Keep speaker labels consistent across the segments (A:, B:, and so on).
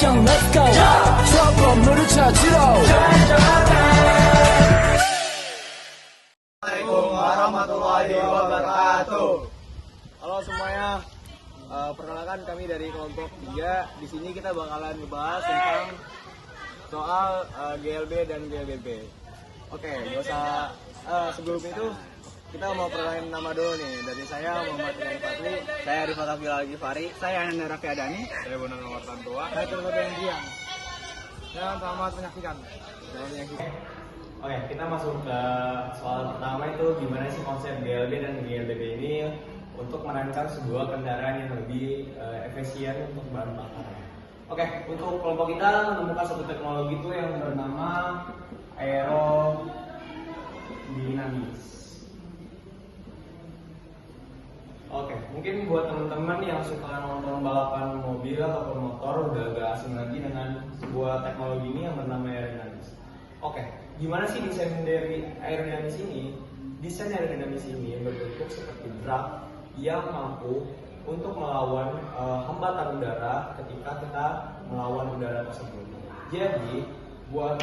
A: 미션 let's go 트러블을 찾으러
B: Assalamualaikum warahmatullahi wabarakatuh. Halo semuanya, perkenalkan kami dari kelompok 3. Di sini kita bakalan ngebahas tentang soal GLB dan GLBB. Oke, gak usah sebelum itu kita mau perkenalkan nama dulu nih. Dari saya Muhammad Rian Fatli, saya Rifat Afil Al-Ghifari, saya Ananda Raffi Adani, saya Bonar Nomor Tantua, saya Turut Bendian. Dan selamat menyaksikan.
C: Oke, kita masuk ke soal pertama itu gimana sih konsep GLB dan GLBB ini untuk merancang sebuah kendaraan yang lebih efisien untuk bahan bakar. Oke, untuk kelompok kita menemukan satu teknologi itu yang bernama aerodinamis. Oke, mungkin buat teman-teman yang suka nonton balapan mobil ataupun motor udah agak asing lagi dengan sebuah teknologi ini yang bernama aerodinamis. Oke, gimana sih desain dari aerodinamis ini? Desain aerodinamis ini berbentuk seperti drum yang mampu untuk melawan hambatan udara ketika kita melawan udara tersebut. Jadi, buat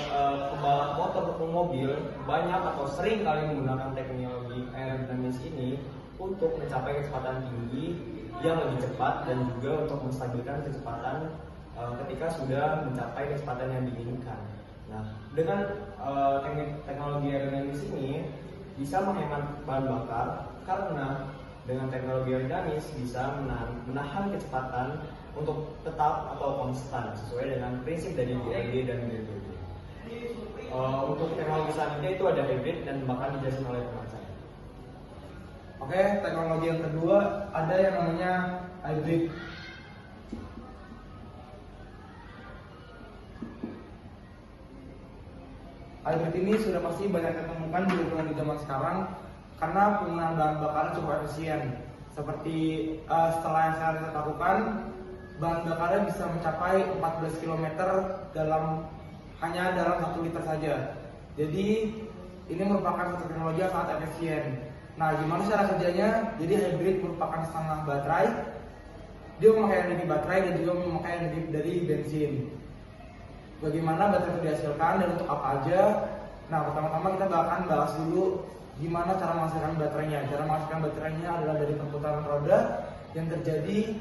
C: pembalap motor ataupun mobil banyak atau sering kali menggunakan teknologi aerodinamis ini untuk mencapai kecepatan tinggi yang lebih cepat dan juga untuk menstabilkan kecepatan ketika sudah mencapai kecepatan yang diinginkan. Nah, dengan teknologi aerodinamis ini bisa menghemat bahan bakar karena dengan teknologi aerodinamis bisa menahan kecepatan untuk tetap atau konstan sesuai dengan prinsip dari GLB dan GLBB. Untuk teknologi selanjutnya itu ada hybrid dan bakal dijelasin oleh teman saya.
B: Oke, teknologi yang kedua ada yang namanya hybrid. Hybrid ini sudah pasti banyak ditemukan di lingkungan di zaman sekarang karena penggunaan bahan bakar cukup efisien. Seperti setelah yang saya lakukan, bahan bakarnya bisa mencapai 14 km hanya dalam 1 liter saja. Jadi ini merupakan satu teknologi yang sangat efisien. Nah, gimana cara kerjanya? Jadi hybrid merupakan setengah baterai. Dia memakai energi baterai dan juga memakai energi dari bensin. Bagaimana baterai itu dihasilkan dan untuk apa aja? Nah, pertama-tama kita akan bahas dulu gimana cara menghasilkan baterainya. Cara menghasilkan baterainya adalah dari perputaran roda yang terjadi,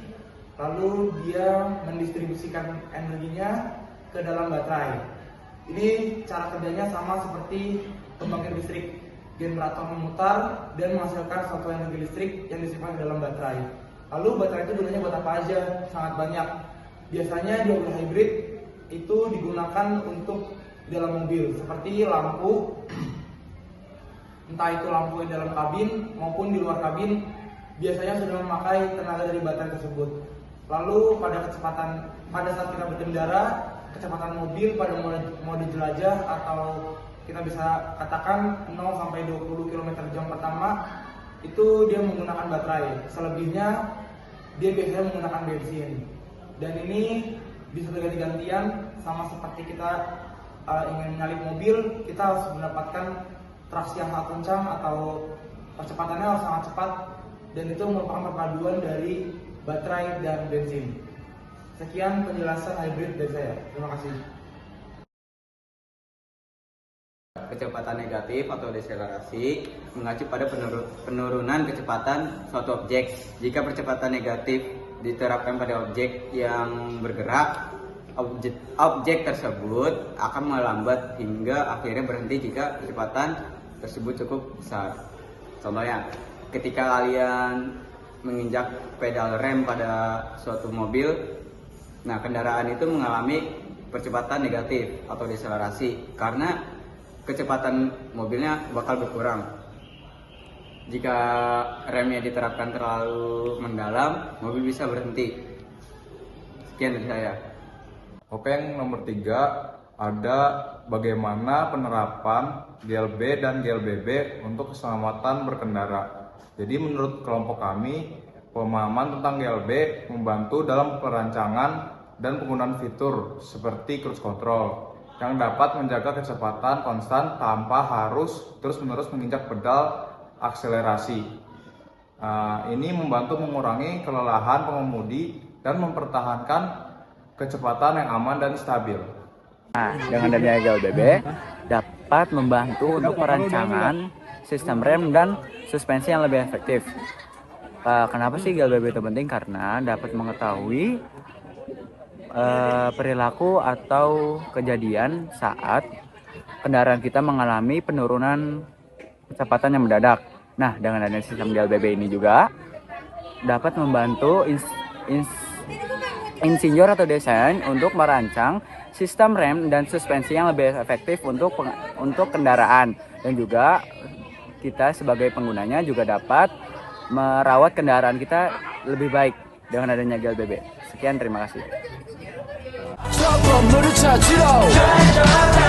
B: lalu dia mendistribusikan energinya ke dalam baterai. Ini cara kerjanya sama seperti pembangkit listrik. Generator memutar dan menghasilkan suatu energi listrik yang disimpan di dalam baterai. Lalu baterai itu gunanya buat apa aja? Sangat banyak. Biasanya di mobil hybrid itu digunakan untuk di dalam mobil, seperti lampu, entah itu lampu di dalam kabin maupun di luar kabin, biasanya sudah memakai tenaga dari baterai tersebut. Lalu pada saat kita berkendara, kecepatan mobil pada mode jelajah atau kita bisa katakan 0 sampai 20 km/jam pertama itu dia menggunakan baterai. Selebihnya dia biasanya menggunakan bensin. Dan ini bisa berganti-gantian, sama seperti kita ingin menyalip mobil, kita harus mendapatkan traksi yang sangat kencang atau percepatannya harus sangat cepat, dan itu merupakan perpaduan dari baterai dan bensin. Sekian penjelasan hybrid dari saya. Terima kasih.
D: Kecepatan negatif atau deselerasi mengacu pada penurunan kecepatan suatu objek. Jika percepatan negatif diterapkan pada objek yang bergerak, objek tersebut akan melambat hingga akhirnya berhenti jika kecepatan tersebut cukup besar. Contohnya, ketika kalian menginjak pedal rem pada suatu mobil, nah kendaraan itu mengalami percepatan negatif atau deselerasi karena kecepatan mobilnya bakal berkurang. Jika remnya diterapkan terlalu mendalam, mobil bisa berhenti. Sekian dari saya.
E: Oke, yang nomor 3 ada bagaimana penerapan GLB dan GLBB untuk keselamatan berkendara. Jadi menurut kelompok kami, pemahaman tentang GLB membantu dalam perancangan dan penggunaan fitur seperti cruise control yang dapat menjaga kecepatan konstan tanpa harus terus-menerus menginjak pedal akselerasi. Ini membantu mengurangi kelelahan pengemudi dan mempertahankan kecepatan yang aman dan stabil.
F: Nah, dengan adanya GLBB dapat membantu untuk perancangan sistem rem dan suspensi yang lebih efektif. Kenapa sih GLBB itu penting? Karena dapat mengetahui perilaku atau kejadian saat kendaraan kita mengalami penurunan kecepatan yang mendadak. Nah, dengan adanya sistem GLBB ini juga dapat membantu insinyur atau desain untuk merancang sistem rem dan suspensi yang lebih efektif untuk kendaraan, dan juga kita sebagai penggunanya juga dapat merawat kendaraan kita lebih baik dengan adanya GLBB. Sekian, terima kasih.
A: 저 건물을 찾으러